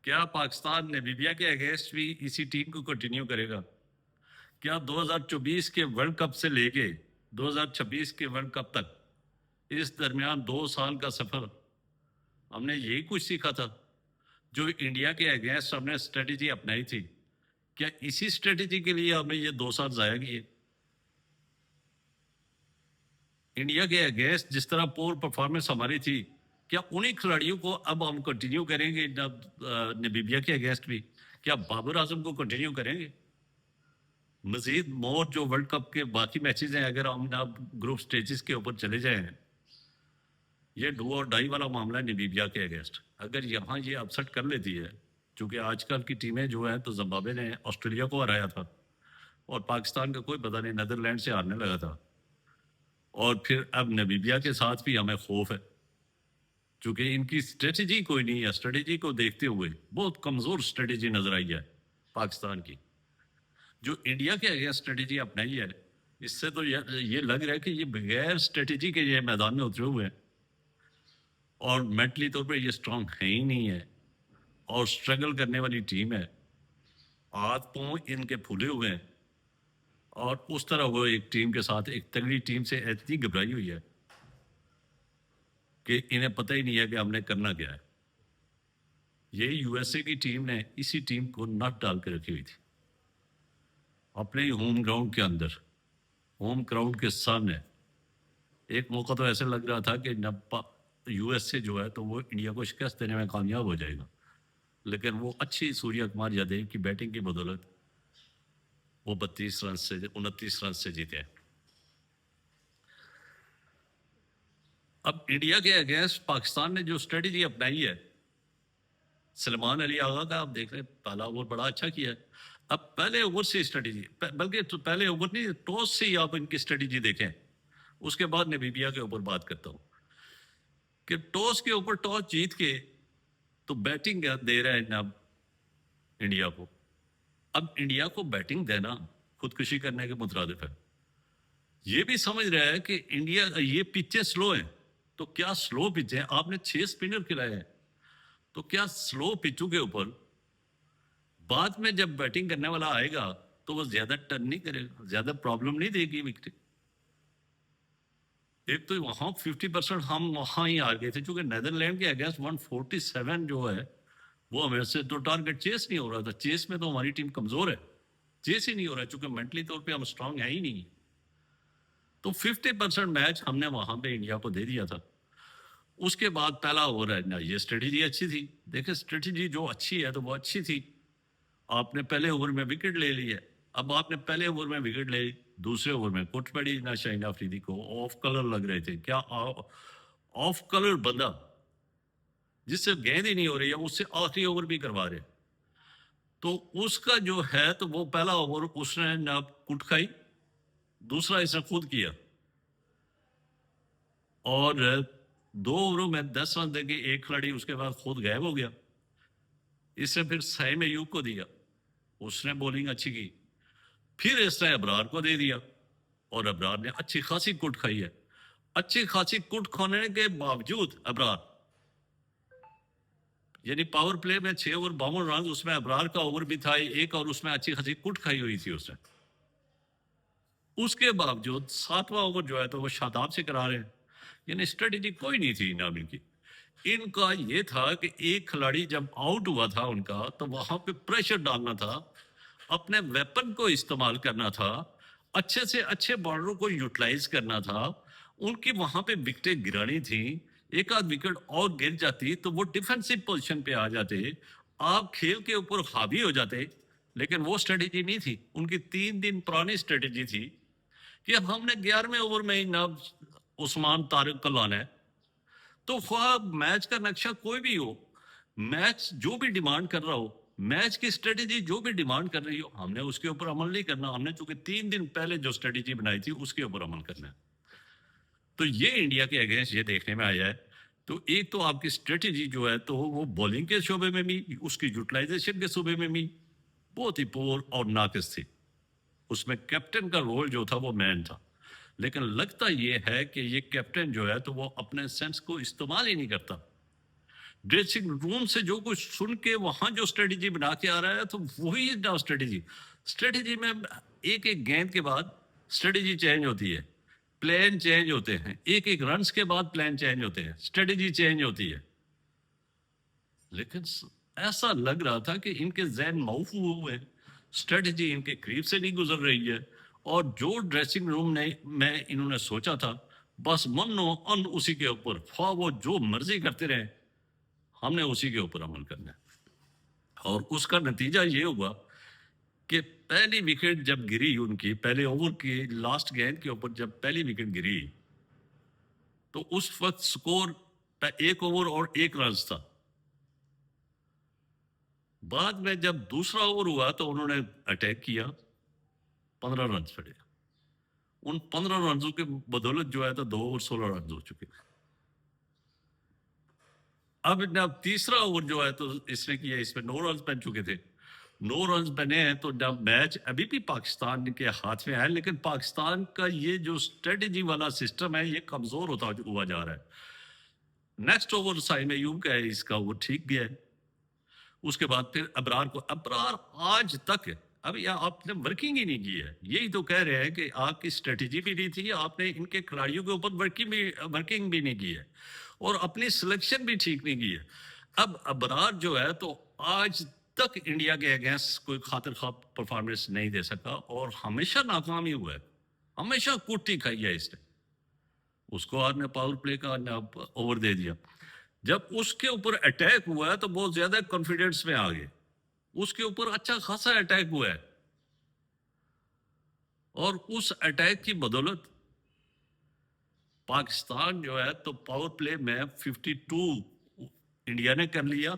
کیا پاکستان نمیبیا کے اگینسٹ بھی اسی ٹیم کو کنٹینیو کرے گا؟ کیا 2024 کے ورلڈ کپ سے لے کے 2026 کے ورلڈ کپ تک اس درمیان 2 سال کا سفر ہم نے یہی کچھ سیکھا تھا؟ جو انڈیا کے اگینسٹ ہم نے اسٹریٹجی اپنائی تھی، کیا اسی اسٹریٹجی کے لیے ہم نے یہ 2 سال ضائع کیے؟ انڈیا کے اگینسٹ جس طرح پور پرفارمنس ہماری تھی، کیا انہی کھلاڑیوں کو اب ہم کنٹینیو کریں گے نمیبیا کے اگینسٹ بھی؟ کیا بابر اعظم کو کنٹینیو کریں گے؟ مزید مور جو ورلڈ کپ کے باقی میچز ہیں، اگر ہم اب گروپ سٹیجز کے اوپر چلے جائیں، یہ ڈو اور ڈائی والا معاملہ ہے نمیبیا کے اگینسٹ. اگر یہاں یہ اپسٹ کر لیتی ہے، چونکہ آج کل کی ٹیمیں جو ہیں تو زمبابوے نے آسٹریلیا کو ہرایا تھا اور پاکستان کا کوئی پتہ نہیں نیدرلینڈ سے ہارنے لگا تھا، اور پھر اب نمیبیا کے ساتھ بھی ہمیں خوف ہے چونکہ ان کی اسٹریٹجی کوئی نہیں ہے. اسٹریٹجی کو دیکھتے ہوئے بہت کمزور اسٹریٹجی نظر آئی ہے پاکستان کی. جو انڈیا کے اگینسٹ اسٹریٹجی اپنائی ہے، اس سے تو یہ لگ رہا ہے کہ یہ بغیر اسٹریٹجی کے یہ میدان میں اترے ہوئے ہیں اور مینٹلی طور پہ یہ اسٹرانگ ہے ہی نہیں ہے اور اسٹرگل کرنے والی ٹیم ہے. ہاتھ پاؤں ان کے پھولے ہوئے ہیں اور اس طرح وہ ایک ٹیم کے ساتھ ایک تگڑی ٹیم سے اتنی گھبرائی ہوئی ہے کہ انہیں پتہ ہی نہیں ہے کہ ہم نے کرنا کیا ہے. یہ یو ایس اے کی ٹیم نے اسی ٹیم کو نٹ ڈال کے رکھی ہوئی تھی اپنے ہی ہوم گراؤنڈ کے اندر، ہوم گراؤنڈ کے سامنے. ایک موقع تو ایسے لگ رہا تھا کہ یو ایس اے جو ہے تو وہ انڈیا کو شکست دینے میں کامیاب ہو جائے گا، لیکن وہ اچھی سوریہ کمار یادیو کی بیٹنگ کی بدولت وہ 29 رن سے جیتے ہیں. اب انڈیا کے اگینسٹ پاکستان نے جو اسٹریٹجی اپنائی ہے، سلمان علی آغا کا آپ دیکھ رہے ہیں پہلا اوور بڑا اچھا کیا ہے. اب پہلے اوور سے اسٹریٹجی، بلکہ تو پہلے اوور نہیں، ٹاس سے ہی آپ ان کی اسٹریٹجی دیکھیں. اس کے بعد نمیبیا کے اوپر بات کرتا ہوں کہ ٹاس کے اوپر ٹاس جیت کے تو بیٹنگ دے رہا ہے اب انڈیا کو. اب انڈیا کو بیٹنگ دینا خودکشی کرنے کے مترادف ہے. یہ بھی سمجھ رہا ہے کہ انڈیا یہ پچیں سلو ہیں، تو کیا سلو پچیں، آپ نے 6 اسپنر کھلائے ہیں، تو کیا سلو پچوں کے اوپر بعد میں جب بیٹنگ کرنے والا آئے گا تو وہ زیادہ ٹرن نہیں کرے گا، زیادہ پرابلم نہیں دے گی وکٹ. ایک تو وہاں 50% ہم وہاں ہی آ گئے تھے چونکہ نیدرلینڈ کے اگینسٹ 147 جو ہے وہ ہمیں سے تو ٹارگٹ چیس نہیں ہو رہا تھا. چیس میں تو ہماری ٹیم کمزور ہے، چیس ہی نہیں ہو رہا چونکہ مینٹلی طور پہ ہم اسٹرانگ ہے ہی نہیں. تو 50% میچ ہم نے وہاں پہ انڈیا کو دے دیا تھا. اس کے بعد پہلا اوور ہے نا، یہ اسٹریٹجی اچھی تھی. دیکھیں اسٹریٹجی جو اچھی ہے تو وہ اچھی تھی. آپ نے پہلے اوور میں وکٹ لے لی ہے. اب آپ نے پہلے اوور میں وکٹ لے لی، دوسرے اوور میں کٹ پڑی نہ شاہین آفریدی کو. آف کلر لگ رہے تھے. کیا آف کلر بندہ جس سے گیند ہی نہیں ہو رہی ہے اس سے آخری اوور بھی کروا رہے، تو اس کا جو ہے تو وہ پہلا اوور اس نے نہ کٹ کھائی، دوسرا اس نے خود کیا، اور 2 اووروں میں 10 رن دے کے ایک کھلاڑی اس کے بعد خود غائب ہو گیا. اس نے پھر سائم ایوب کو دیا، اس نے بولنگ اچھی کی. پھر اس نے ابرار کو دے دیا اور ابرار نے اچھی خاصی کٹ کھائی ہے. اچھی خاصی کٹ کھانے کے باوجود ابرار یعنی پاور پلے میں 6 اوور 52 رن، اس میں ابرار کا اوور بھی تھا ایک اور اس میں اچھی خاصی کٹ کھائی ہوئی تھی اس نے. اس کے باوجود 7واں اوور جو ہے تو وہ شاداب سے کرا رہے ہیں. یعنی اسٹریٹجی کوئی نہیں تھی نامی کی. ان کا یہ تھا کہ ایک کھلاڑی جب آؤٹ ہوا تھا ان کا تو وہاں پہ پریشر ڈالنا تھا، اپنے ویپن کو استعمال کرنا تھا، اچھے سے اچھے بالروں کو یوٹیلائز کرنا تھا. ان کی وہاں پہ وکٹیں گرانی تھیں، ایک آدھ وکٹ اور گر جاتی تو وہ ڈیفنسو پوزیشن پہ آ جاتے، آپ کھیل کے اوپر حاوی ہو جاتے. لیکن وہ اسٹریٹجی نہیں تھی. ان کی 3 دن پرانی اسٹریٹجی تھی کہ ہم نے 11ویں اوور میں ہی ناب عثمان طارق کو لانا ہے. تو خواہ میچ کا نقشہ کوئی بھی ہو، میچ جو بھی ڈیمانڈ کر رہا ہو، میچ کی اسٹریٹجی جو بھی ڈیمانڈ کر رہی ہو، ہم نے اس کے اوپر عمل نہیں کرنا. ہم نے چونکہ 3 دن پہلے جو اسٹریٹجی بنائی تھی اس کے اوپر عمل کرنا ہے. تو یہ انڈیا کے اگینسٹ یہ دیکھنے میں آیا ہے. تو ایک تو آپ کی اسٹریٹجی جو ہے تو وہ بولنگ کے شعبے میں بھی، اس کی یوٹیلائزیشن کے شعبے میں بھی بہت ہی پور اور ناقص تھی. اس میں کیپٹن کا رول جو تھا وہ مین تھا، لیکن لگتا یہ ہے کہ یہ کیپٹن جو ہے تو وہ اپنے سینس کو استعمال ہی نہیں کرتا. ڈریسنگ روم سے جو کچھ سن کے وہاں جو اسٹریٹجی بنا کے آ رہا ہے تو وہی نا اسٹریٹجی میں ایک ایک گیند کے بعد اسٹریٹجی چینج ہوتی ہے، پلان چینج ہوتے ہیں، ایک ایک رنس کے بعد پلان چینج ہوتے ہیں، اسٹریٹجی چینج ہوتی ہے. لیکن ایسا لگ رہا تھا کہ ان کے ذہن موفو ہوئے، اسٹریٹجی ان کے قریب سے نہیں گزر رہی ہے، اور جو ڈریسنگ روم میں انہوں نے سوچا تھا بس من و ان اسی کے اوپر خواہ وہ جو مرضی کرتے رہے، ہم نے اسی کے اوپر عمل کرنا ہے. اور اس کا نتیجہ یہ ہوا کہ پہلی وکٹ جب گری ان کی پہلے اوور کی لاسٹ گیند کے اوپر جب پہلی وکٹ گری تو اس وقت سکور 1 اوور اور 1 رنز تھا. بعد میں جب دوسرا اوور ہوا تو انہوں نے اٹیک کیا، 15 رنز پڑے. ان 15 رنزوں کے بدولت جو ہے تو 2 اوور 16 رنز ہو چکے. اب جب تیسرا اوور جو ہے تو اس نے کیا، اس میں 9 رنز بن چکے تھے. 9 رنز بنے ہیں تو جب میچ ابھی بھی پاکستان کے ہاتھ میں ہے، لیکن پاکستان کا یہ جو اسٹریٹجی والا سسٹم ہے یہ کمزور ہوتا ہوا جا رہا ہے. نیکسٹ اوور سائم ایوب کا ہے، اس کا وہ ٹھیک گیا ہے. اس کے بعد پھر ابرار آج تک ابھی آپ نے ورکنگ ہی نہیں کی ہے. یہی تو کہہ رہے ہیں کہ آپ کی اسٹریٹجی بھی نہیں تھی، آپ نے ان کے کھلاڑیوں کے اوپر ورکنگ بھی نہیں کی ہے اور اپنی سلیکشن بھی ٹھیک نہیں کی ہے. اب ابرار جو ہے تو آج تک انڈیا کے اگینسٹ کوئی خاطر خواہ پرفارمنس نہیں دے سکا اور ہمیشہ ناکام ہی ہوا ہے، ہمیشہ کٹی کھائی ہے اس نے. اس کو آپ نے پاور پلے کا اوور دے دیا. جب اس کے اوپر اٹیک ہوا ہے تو بہت زیادہ کانفیڈنس میں آ گئے، اس کے اوپر اچھا خاصا اٹیک ہوا ہے اور اس اٹیک کی بدولت پاکستان جو ہے تو پاور پلے میں 52 انڈیا نے کر لیا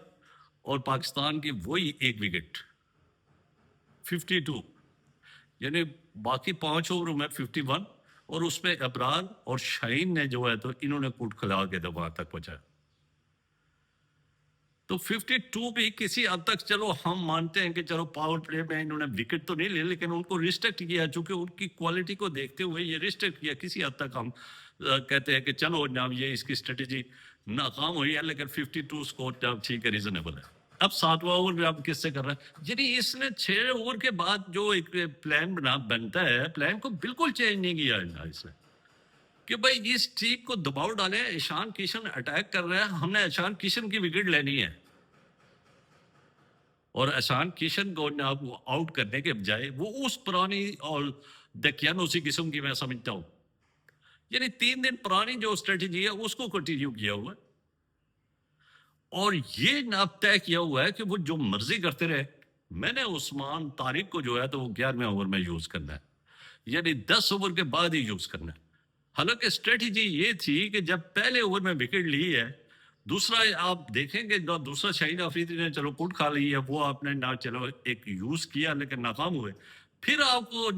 اور پاکستان کی وہی 1 وکٹ 52، یعنی باقی 5 اووروں میں 51، اور اس میں ابرار اور شاہین نے جو ہے تو انہوں نے کوٹ کھلا کے وہاں تک پہنچایا. تو 52 بھی کسی حد تک چلو ہم مانتے ہیں کہ چلو پاور پلے میں انہوں نے وکٹ تو نہیں لے لیکن ان کو ریسٹرکٹ کیا، چونکہ ان کی کوالٹی کو دیکھتے ہوئے یہ ریسٹرکٹ کیا. کسی حد تک ہم کہتے ہیں کہ چلو جناب یہ اس کی اسٹریٹجی ناکام ہوئی ہے لیکن 52 سکور جناب ٹھیک ہے، ریزنیبل ہے. اب 7واں اوور میں اب کس سے کر رہا ہے؟ یعنی اس نے 6 اوور کے بعد جو ایک پلان بنتا ہے، پلان کو بالکل چینج نہیں کیا اس نے کہ بھائی اس ٹیم کو دباؤ ڈالیں. ایشان کشن اٹیک کر رہا ہے، ہم نے ایشان کشن کی وکٹ لینی ہے اور ایشان کشن کو آؤٹ کرنے کے بجائے وہ اس پرانی اور دکیانوسی قسم کی میں سمجھتا ہوں، یعنی 3 دن پرانی جو اسٹریٹجی ہے اس کو کنٹینیو کیا ہوا ہے اور یہ ناب طے کیا ہوا ہے کہ وہ جو مرضی کرتے رہے. میں نے عثمان طارق کو جو ہے تو وہ 11ویں اوور میں یوز کرنا ہے، یعنی 10 اوور کے بعد ہی یوز کرنا ہے. حالانکہ اسٹریٹجی یہ تھی کہ جب پہلے اوور میں وکٹ لی ہے، دوسرا آپ دیکھیں گے دوسرا شاہین آفریدی نے چلو کٹ کھا لی ہے، وہ آپ نے نہ چلو ایک یوز کیا لیکن ناکام ہوئے. پھر آپ کو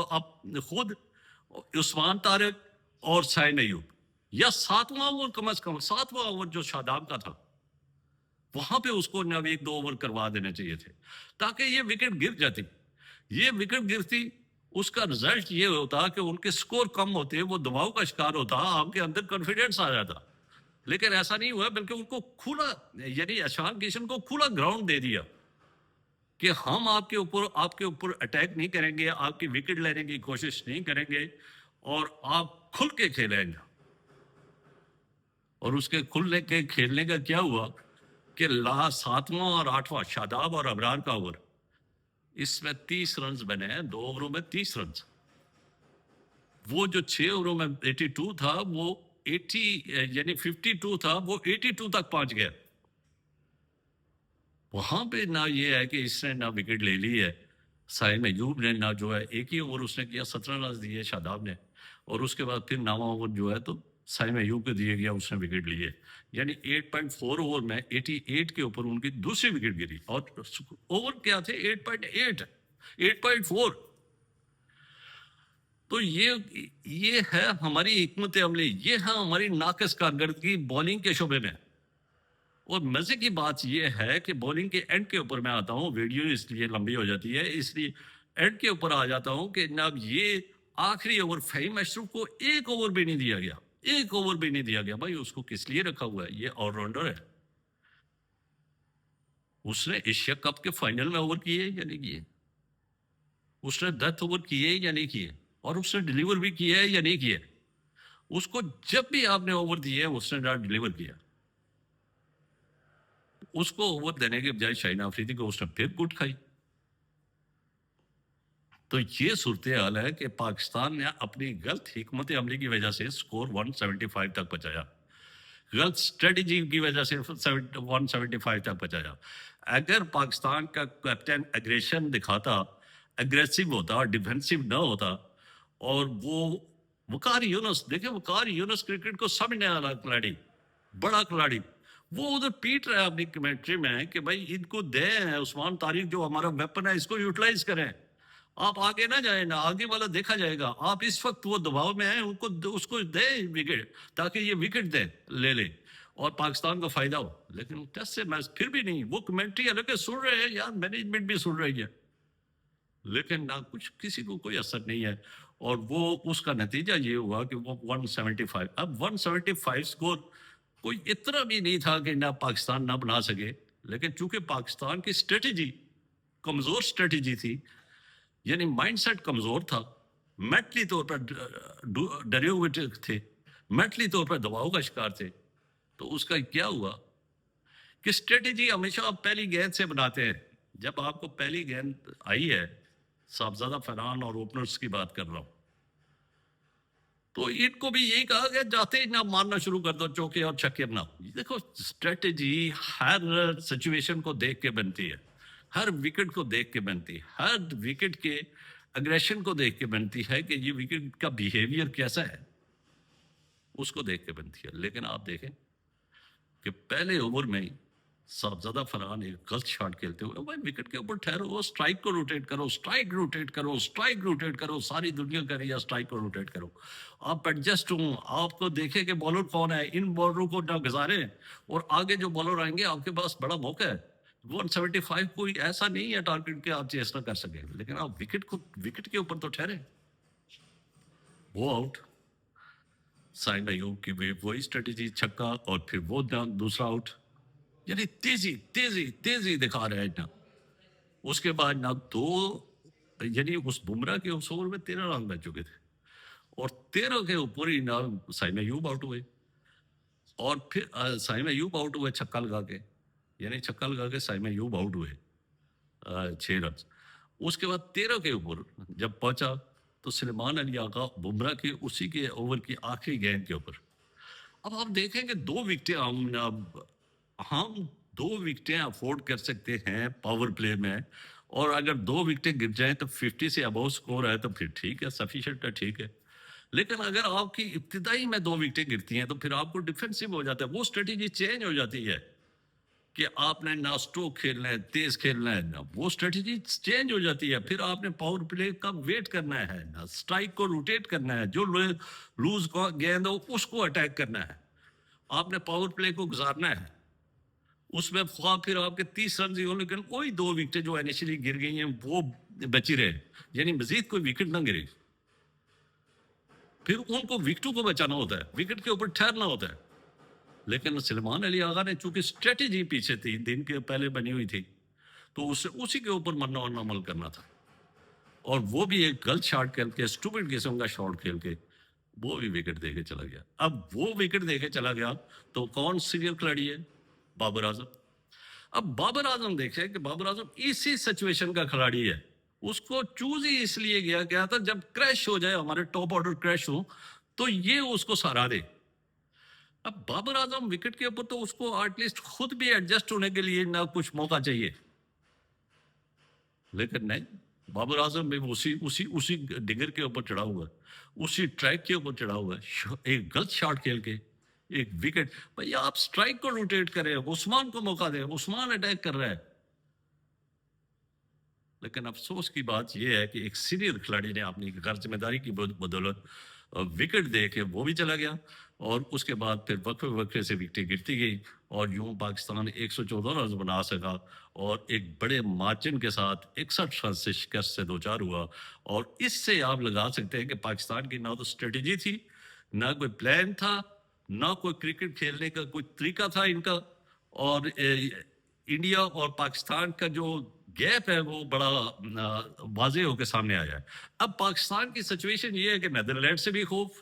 آپ خود عثمان طارق اور سائم ایوب یا 7واں اوور، کم از کم 7واں اوور جو شاداب کا تھا وہاں پہ اس کو 1-2 اوور کروا دینے چاہیے تھے تاکہ یہ وکٹ گر جاتی. یہ وکٹ گرتی اس کا رزلٹ یہ ہوتا کہ ان کے سکور کم ہوتے، وہ دباؤ کا شکار ہوتا، آپ کے اندر کانفیڈنس آ جاتا. لیکن ایسا نہیں ہوا، بلکہ ان کو کھلا، یعنی ایشان کشن کو کھلا گراؤنڈ دے دیا کہ ہم آپ کے اوپر اٹیک نہیں کریں گے، آپ کی وکٹ لینے کی کوشش نہیں کریں گے اور آپ کھل کے کھیلیں گے. اور اس کے کھلنے کے کھیلنے کا کیا ہوا کہ 7واں اور 8واں شاداب اور ابرار کا اوور، اس میں 30 رنز بنے ہیں، 2 اووروں میں 30 رنز. وہ جو 6 اووروں میں 82 تھا وہ 52 تھا، وہ 82 تک پہنچ گیا. وہاں پہ نہ یہ ہے کہ اس نے نہ وکٹ لے لی ہے سائم ایوب نے، نہ جو ہے ایک ہی اوور اس نے کیا، 17 رنز دیے شاداب نے، اور اس کے بعد پھر 9واں اوور جو ہے تو سائم ایوب کو دیے گیا، اس نے وکٹ لیے. یعنی 8.4 اوور میں 88 کے اوپر ان کی دوسری وکٹ گری اور اوور کیا تھے 8.4. تو یہ ہے ہماری حکمت عملی، یہ ہے ہماری ناقص کارکردگی بالنگ کے شعبے میں. اور مزے کی بات یہ ہے کہ بالنگ کے اینڈ کے اوپر میں آتا ہوں، ویڈیو اس لیے لمبی ہو جاتی ہے، اس لیے اینڈ کے اوپر آ جاتا ہوں کہ جناب یہ آخری اوور فہیم اشرف کو 1 اوور بھی نہیں دیا گیا، 1 اوور بھی نہیں دیا گیا. بھائی اس کو کس لیے رکھا ہوا ہے؟ یہ آل راؤنڈر ہے، اس نے ایشیا کپ کے فائنل میں اوور کیے یا نہیں کیے؟ اس نے 10 اوور کیے یا نہیں کیے؟ اور اس نے ڈیلیور بھی کیا ہے یا نہیں کیا؟ اس کو جب بھی آپ نے اوور دیے اس نے نہ ڈیلیور کیا. اس کو اوور دینے کے بجائے شاہین آفریدی کو اس نے پھر گٹ کھائی. تو یہ صورتحال ہے کہ پاکستان نے اپنی غلط حکمت عملی کی وجہ سے سکور 175 تک پہنچایا, غلط اسٹریٹجی کی وجہ سے 175 تک پہنچایا. اگر پاکستان کا کیپٹن اگریشن دکھاتا, اگریسو ہوتا, ڈیفینسو نہ ہوتا, اور وہ وقار یونس, دیکھیں وقار یونس کرکٹ کو سمجھنے والا کھلاڑی, بڑا کھلاڑی, وہ ادھر پیٹ رہا ہے اپنی کمنٹری میں کہ بھائی ان کو دیں عثمان طارق جو ہمارا ویپن ہے اس کو یوٹیلائز کریں, آپ آگے نہ جائیں, نہ آگے والا دیکھا جائے گا, آپ اس وقت وہ دباؤ میں ہیں, ان کو اس کو دیں وکٹ تاکہ یہ وکٹ دیں لے لے اور پاکستان کو فائدہ ہو. لیکن ٹیسٹ سے میچ پھر بھی نہیں, وہ کمنٹری حالانکہ سن رہے ہیں یار, مینجمنٹ بھی سن رہی ہے, لیکن نہ کچھ کسی کو کوئی اثر نہیں ہے. اور وہ اس کا نتیجہ یہ ہوا کہ وہ 175, اب 175 سکور کوئی اتنا بھی نہیں تھا کہ نہ پاکستان نہ بنا سکے, لیکن چونکہ پاکستان کی اسٹریٹجی کمزور اسٹریٹجی تھی, یعنی مائنڈ سیٹ کمزور تھا, مینٹلی طور پر ڈرے ہوئے تھے, مینٹلی طور پر دباؤ کا شکار تھے, تو اس کا کیا ہوا کہ اسٹریٹجی ہمیشہ آپ پہلی گیند سے بناتے ہیں. جب آپ کو پہلی گیند آئی ہے, صاحبزادہ فرحان اور اوپنرز کی بات کر رہا ہوں, تو ان کو بھی یہی کہا کہ جاتے ہی نہ مارنا شروع کر دو چوکے اور چھکے نہ. دیکھو اسٹریٹجی ہر سچویشن کو دیکھ کے بنتی ہے, ہر وکٹ کو دیکھ کے بنتی ہے, ہر وکٹ کے اگریشن کو دیکھ کے بنتی ہے کہ یہ وکٹ کا بیہیویئر کیسا ہے, اس کو دیکھ کے بنتی ہے. لیکن آپ دیکھیں کہ پہلے اوور میں صاحبزادہ فرحان ایک غلط شاٹ کھیلتے ہوئے, بھائی وکٹ کے اوپر ٹھہرو, اسٹرائک کو روٹیٹ کرو, اسٹرائک روٹیٹ کرو, اسٹرائک روٹیٹ کرو, ساری دنیا کر رہی ہے اسٹرائک کو روٹیٹ کرو, آپ ایڈجسٹ ہوں, آپ کو دیکھیں کہ بالر کون ہے, ان بالروں کو نہ گزاریں, اور آگے جو بالر آئیں گے آپ کے پاس بڑا موقع ہے. 175 کوئی ایسا نہیں ہے ٹارگیٹ کہ آپ چیس نہ کر سکیں, لیکن آپ وکٹ کے اوپر تو ٹھہرے. وہ آؤٹ, سائن ایوب کی وہی اسٹریٹجی, چھکا اور پھر وہ دوسرا آؤٹ. یعنی تیزی تیزی تیزی دکھا رہے ہیں نا. اس کے بعد نہ دو, یعنی اس بمراہ کے اس اوور میں 13 رن بچ چکے تھے, اور 13 کے اوپر ہی نہ سائن ایوب آؤٹ ہوئے, اور پھر سائن ایوب آؤٹ ہوئے چھکا لگا کے, یعنی چھکا لگا کے سائن ایوب آؤٹ ہوئے 6 رن. اس کے بعد 13 کے اوپر جب پہنچا تو سلیمان علی آقا بمراہ کے اسی کے اوور کی آخری گیند کے اوپر, اب آپ دیکھیں کہ 2 وکٹیں ہم 2 وکٹیں افورڈ کر سکتے ہیں پاور پلے میں, اور اگر 2 وکٹیں گر جائیں تو 50 سے ابو سکور ہے تو پھر ٹھیک ہے, سفیشینٹ ہے, ٹھیک ہے. لیکن اگر آپ کی ابتدائی میں 2 وکٹیں گرتی ہیں تو پھر آپ کو ڈیفینسو ہو جاتا ہے, وہ اسٹریٹجی چینج ہو جاتی ہے کہ آپ نے نہ اسٹروک کھیلنا ہے, تیز کھیلنا ہے, نہ وہ اسٹریٹجی چینج ہو جاتی ہے. پھر آپ نے پاور پلے کا ویٹ کرنا ہے, نہ اسٹرائک کو روٹیٹ کرنا ہے, جو لوز گیند ہو اس کو اٹیک کرنا ہے, آپ نے پاور پلے کو گزارنا ہے. اس میں خواہ پھر آپ کے 30 رن ہی ہو, لیکن کوئی 2 وکٹیں جو انیشلی گر گئی ہیں وہ بچی رہے, یعنی مزید کوئی وکٹ نہ گرے. پھر ان کو وکٹوں کو بچانا ہوتا ہے, وکٹ کے اوپر ٹھہرنا ہوتا ہے. لیکن سلیمان علی آغا نے چونکہ اسٹریٹجی پیچھے تھی, دن کے پہلے بنی ہوئی تھی, تو اسی کے اوپر مرنا اور عمل کرنا تھا, اور وہ بھی ایک غلط شاٹ کھیل کے, اسٹوپڈ قسم کا شاٹ کھیل کے وہ بھی وکٹ دے کے چلا گیا. اب وہ وکٹ دے کے چلا گیا تو کون سینئر کھلاڑی ہے؟ بابر اعظم. اب بابر اعظم دیکھیں کہ بابر اعظم اسی سچویشن کا کھلاڑی ہے, اس کو چوز ہی اس لیے گیا تھا جب کریش ہو جائے, ہمارے ٹاپ آرڈر کریش ہو تو یہ اس کو سہارا دے. اب بابر اعظم وکٹ کے اوپر تو اس کو ایٹ لیسٹ خود بھی ایڈجسٹ ہونے کے لیے نہ کچھ موقع چاہیے, لیکن نہیں, بابر اعظم بھی اسی ڈگر کے اوپر چڑھا ہوا ہے, اسی ٹریک کے اوپر چڑھا ہوا ہے, ایک غلط شاٹ کھیل کے ایک وکٹ. بھائی آپ اسٹرائک کو روٹیٹ کریں, عثمان کو موقع دیں, عثمان اٹیک کر رہا ہے. لیکن افسوس کی بات یہ ہے کہ ایک سینئر کھلاڑی نے اپنی غیر ذمہ داری کی بدولت وکٹ دے کے وہ بھی چلا گیا, اور اس کے بعد پھر وقفے سے وکٹیں گرتی گئی, اور یوں پاکستان 114 رن بنا سکا, اور ایک بڑے مارجن کے ساتھ 61 رن سے شکست سے دوچار ہوا. اور اس سے آپ لگا سکتے ہیں کہ پاکستان کی نہ تو اسٹریٹجی تھی, نہ کوئی پلان تھا, نہ کوئی کرکٹ کھیلنے کا کوئی طریقہ تھا ان کا, اور انڈیا اور پاکستان کا جو گیپ ہے وہ بڑا واضح ہو کے سامنے آیا ہے. اب پاکستان کی سچویشن یہ ہے کہ نیدرلینڈ سے بھی خوف,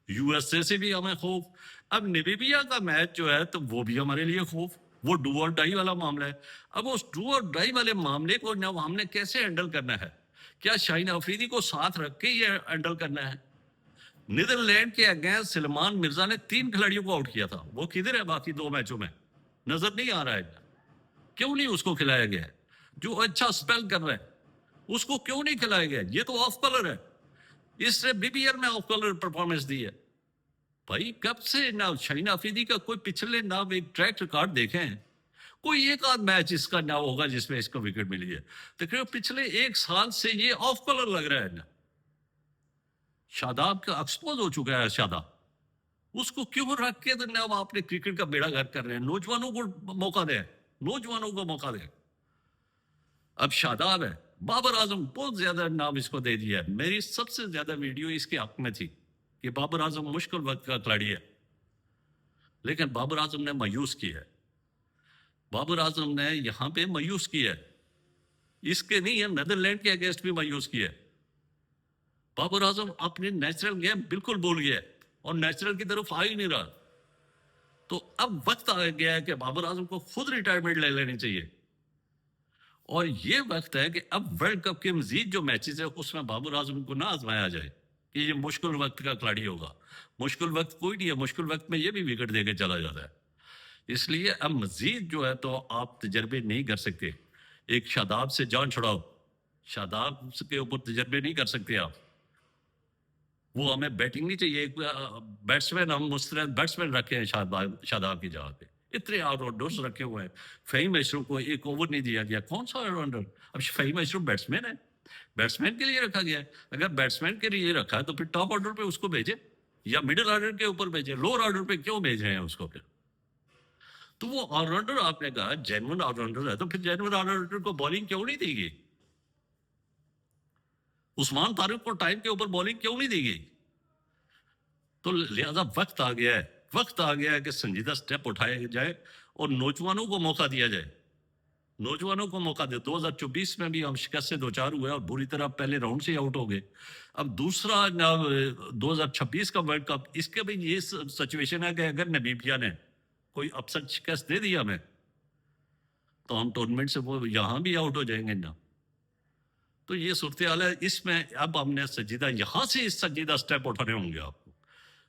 یو ایس اے سے بھی ہمیں خوف, اب نمیبیا کا میچ جو ہے تو وہ بھی ہمارے لیے خوف, وہ ڈو اور ڈائی والا معاملہ ہے. اب اس ڈو اور ڈائی والے معاملے کو ہم نے کیسے ہینڈل کرنا ہے؟ کیا شاہین افریدی کو ساتھ رکھ کے یہ ہینڈل کرنا ہے؟ نیدرلینڈ کے اگینسٹ سلمان مرزا نے 3 کھلاڑیوں کو آؤٹ کیا تھا, وہ کدھر ہے باقی 2 میچوں میں؟ نظر نہیں آ رہا ہے. کیوں نہیں اس کو کھلایا گیا؟ جو اچھا سپیل کر رہا ہے اس کو کیوں نہیں کھلایا گیا؟ یہ تو آف کلر ہے, اس نے بی پی ایل میں آف کلر پرفارمنس دی ہے. بھائی کب سے نہ شاہین افریدی کا کوئی پچھلے نہ ایک ٹریک ریکارڈ دیکھیں, کوئی ایک آدھ میچ اس کا نہ ہوگا جس میں اس کو وکٹ ملی ہے. تو پچھلے 1 سال سے یہ آف کلر لگ رہا ہے نا. شاداب کا ایکسپوز ہو چکا ہے شاداب, اس کو کیوں رکھ کے آپ نے کرکٹ کا بیڑا گرک کر رہے ہیں؟ نوجوانوں کو موقع دیں, نوجوانوں کو موقع دیں. اب شاداب ہے, بابر اعظم بہت زیادہ نام اس کو دے دیا ہے. میری سب سے زیادہ ویڈیو اس کے حق میں تھی کہ بابر اعظم مشکل وقت کا کھلاڑی ہے, لیکن بابر اعظم نے مایوس کیا ہے. بابر اعظم نے یہاں پہ مایوس کیا ہے, اس کے نہیں ہے, نیدرلینڈ کے اگینسٹ بھی مایوس کیا ہے. بابر اعظم اپنے نیچرل گیم بالکل بھول گیا ہے اور نیچرل کی طرف آ ہی نہیں رہا. تو اب وقت آ گیا ہے کہ بابر اعظم کو خود ریٹائرمنٹ لے لینی چاہیے, اور یہ وقت ہے کہ اب ورلڈ کپ کے مزید جو میچز ہیں اس میں بابر اعظم کو نہ آزمایا جائے کہ یہ مشکل وقت کا کھلاڑی ہوگا. مشکل وقت کوئی نہیں ہے, مشکل وقت میں یہ بھی وکٹ دے کے چلا جاتا ہے. اس لیے اب مزید جو ہے تو آپ تجربے نہیں کر سکتے. ایک شاداب سے جان چھڑاؤ, شاداب کے اوپر تجربے نہیں کر سکتے آپ. وہ ہمیں بیٹنگ نہیں چاہیے, ایک بیٹسمین ہم مستند بیٹسمین رکھے ہیں شاداب کی جگہ پہ, اتنے آل راؤنڈرز رکھے ہوئے ہیں. فہیم اشرف کو 1 اوور نہیں دیا گیا, کون سا آل راؤنڈر؟ اب فہیم اشرف بیٹسمین ہے, بیٹسمین کے لیے رکھا گیا ہے. اگر بیٹسمین کے لیے رکھا ہے تو پھر ٹاپ آرڈر پہ اس کو بھیجے یا مڈل آرڈر کے اوپر بھیجے, لوور آرڈر پہ کیوں بھیج رہے ہیں اس کو پھر؟ تو وہ آل راؤنڈر آپ نے کہا جینون آل راؤنڈر ہے, تو پھر جینون آل راؤنڈر کو بالنگ کیوں نہیں دی گئی؟ عثمان طارق کو ٹائم کے اوپر بالنگ کیوں نہیں دی گئی؟ تو لہذا وقت آ گیا ہے, وقت آ گیا ہے کہ سنجیدہ سٹیپ اٹھائے جائے اور نوجوانوں کو موقع دیا جائے. نوجوانوں کو موقع دے. 2024 میں بھی ہم شکست سے 2-4 ہوئے اور بری طرح پہلے راؤنڈ سے آؤٹ ہو گئے. اب دوسرا 2026 کا ورلڈ کپ, اس کے بھی یہ سچویشن ہے کہ اگر نمیبیا نے کوئی اپسٹ شکست دے دی ہمیں تو ہم ٹورنامنٹ سے وہ یہاں بھی آؤٹ ہو جائیں گے نا. تو یہ صورتحال ہے. اس میں اب ہم نے سنجیدہ یہاں سے سنجیدہ سٹیپ اٹھانے ہوں گے آپ کو,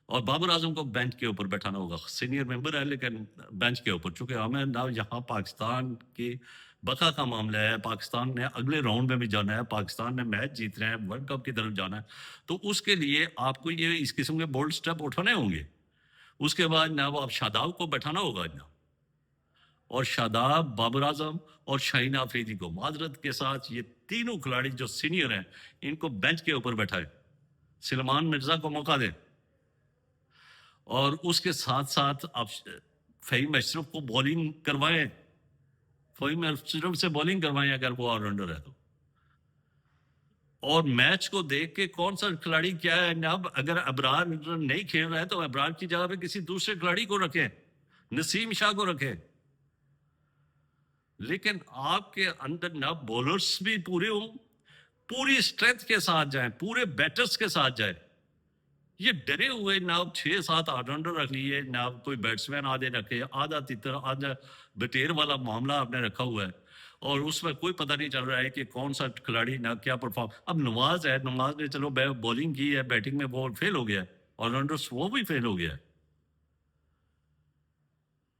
اور بابر اعظم کو بینچ کے اوپر بیٹھانا ہوگا. سینئر ممبر ہے لیکن بینچ کے اوپر, چونکہ ہمیں نہ یہاں پاکستان کی بقا کا معاملہ ہے, پاکستان نے اگلے راؤنڈ میں بھی جانا ہے, پاکستان نے میچ جیت رہے ہیں, ورلڈ کپ کی طرف جانا ہے. تو اس کے لیے آپ کو یہ اس قسم کے بولڈ سٹیپ اٹھانے ہوں گے. اس کے بعد نہ وہ آپ شاداب کو بیٹھانا ہوگا نا, اور شاداب, بابر اعظم اور شاہین افریدی کو معذرت کے ساتھ یہ تینوں کھلاڑی جو سینئر ہیں ان کو بینچ کے اوپر بیٹھائے, سلمان مرزا کو موقع دیں, اور اس کے ساتھ ساتھ آپ فہیم اشرف کو بالنگ کروائیں, فہیم اشرف سے بالنگ کروائیں اگر وہ آل راؤنڈر ہے تو. اور میچ کو دیکھ کے کون سا کھلاڑی کیا ہے. اب اگر ابرار نہیں کھیل رہا ہے تو ابرار کی جگہ پہ کسی دوسرے کھلاڑی کو رکھیں, نسیم شاہ کو رکھیں. لیکن آپ کے اندر نہ بولرز بھی پورے ہوں, پوری اسٹرینتھ کے ساتھ جائیں, پورے بیٹرز کے ساتھ جائیں. یہ ڈرے ہوئے نہ آپ 6-7 آل راؤنڈر رکھ لیے, نہ آپ کوئی بیٹسمین آدھے رکھے, آدھا تیتر آدھا بٹیر والا معاملہ آپ نے رکھا ہوا ہے, اور اس میں کوئی پتہ نہیں چل رہا ہے کہ کون سا کھلاڑی نہ کیا پرفارم. اب نواز ہے, نواز نے چلو بالنگ کی ہے, بیٹنگ میں وہ فیل ہو گیا, آل راؤنڈرز وہ بھی فیل ہو گیا.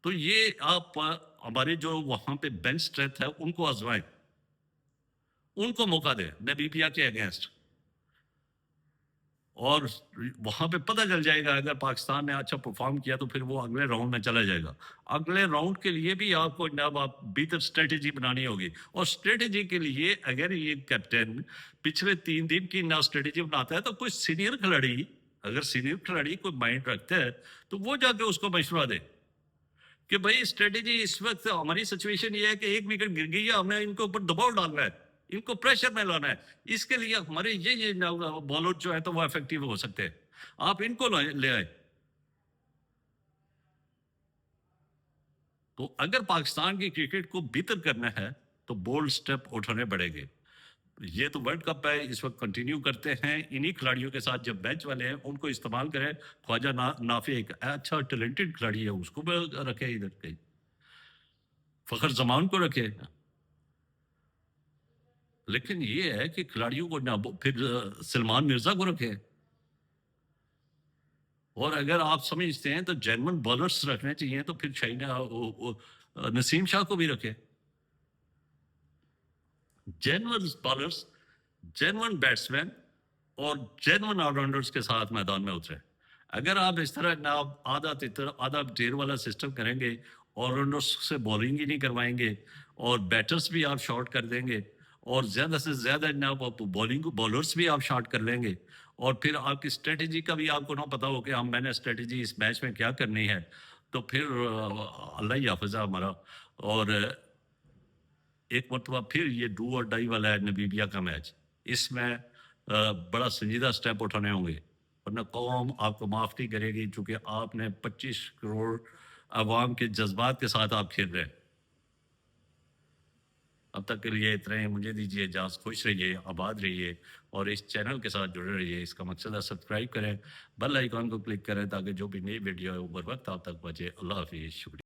تو یہ آپ ہمارے جو وہاں پہ بینچ اسٹرینتھ ہے ان کو آزمائیں, ان کو موقع دیں نمیبیا کے اگینسٹ, اور وہاں پہ پتہ چل جائے گا اگر پاکستان نے اچھا پرفارم کیا تو پھر وہ اگلے راؤنڈ میں چلا جائے گا. اگلے راؤنڈ کے لیے بھی آپ کو جناب آپ بہتر اسٹریٹجی بنانی ہوگی, اور اسٹریٹجی کے لیے اگر یہ کیپٹن پچھلے 3 دن کی نہ اسٹریٹجی بناتا ہے تو کوئی سینئر کھلاڑی, اگر سینئر کھلاڑی کوئی مائنڈ رکھتا ہے تو وہ جا کے اس کو مشورہ دے کہ بھائی اسٹریٹجی اس وقت ہماری سچویشن یہ ہے کہ 1 وکٹ گر گئی ہے, ہمیں ان کے اوپر دباؤ ڈالنا ہے, ان کو پریشر میں لانا ہے. اس کے لیے ہمارے یہ بالر جو ہے تو وہ افیکٹو ہو سکتے ہیں, آپ ان کو لے آئے. تو اگر پاکستان کی کرکٹ کو بہتر کرنا ہے تو بولڈ سٹیپ اٹھانے پڑیں گے. یہ تو ورلڈ کپ ہے اس وقت کنٹینیو کرتے ہیں انہی کھلاڑیوں کے ساتھ. جب بینچ والے ہیں ان کو استعمال کریں. خواجہ نافع ایک اچھا ٹیلنٹڈ کھلاڑی ہے, اس کو بھی رکھے ادھر کہیں. فخر زمان کو رکھے. لیکن یہ ہے کہ کھلاڑیوں کو نہ پھر سلمان مرزا کو رکھے. اور اگر آپ سمجھتے ہیں تو جینون بالرز رکھنے چاہیے تو پھر نسیم شاہ کو بھی رکھے. جینون بالرز, جینون بیٹسمین اور جینون آل راؤنڈرز کے ساتھ میدان میں اترے. اگر آپ اس طرح آدھا تتر آدھا ڈیر والا سسٹم کریں گے, آل راؤنڈرز سے بولنگ ہی نہیں کروائیں گے, اور بیٹرز بھی آپ شارٹ کر دیں گے, اور زیادہ سے زیادہ بولنگ بالرز بھی آپ شارٹ کر لیں گے, اور پھر آپ کی اسٹریٹجی کا بھی آپ کو نہ پتا ہو کہ میں نے اسٹریٹجی اس میچ میں کیا کرنی ہے, تو پھر اللہ ہی حافظ ہمارا. اور ایک مرتبہ پھر یہ ڈو اور ڈائی والا ہے نبیبیا کا میچ, اس میں بڑا سنجیدہ سٹیپ اٹھانے ہوں گے, ورنہ قوم آپ کو معاف نہیں کرے گی, چونکہ آپ نے 25 کروڑ عوام کے جذبات کے ساتھ آپ کھیل رہے ہیں. اب تک کے لیے اتنا ہی, مجھے دیجیے اجازت. خوش رہیے, آباد رہیے, اور اس چینل کے ساتھ جڑے رہیے. اس کا مقصد ہے سبسکرائب کریں, بیل آئیکن کو کلک کریں تاکہ جو بھی نئی ویڈیو ہے وہ بر وقت آپ تک پہنچے. اللہ حافظ, شکریہ.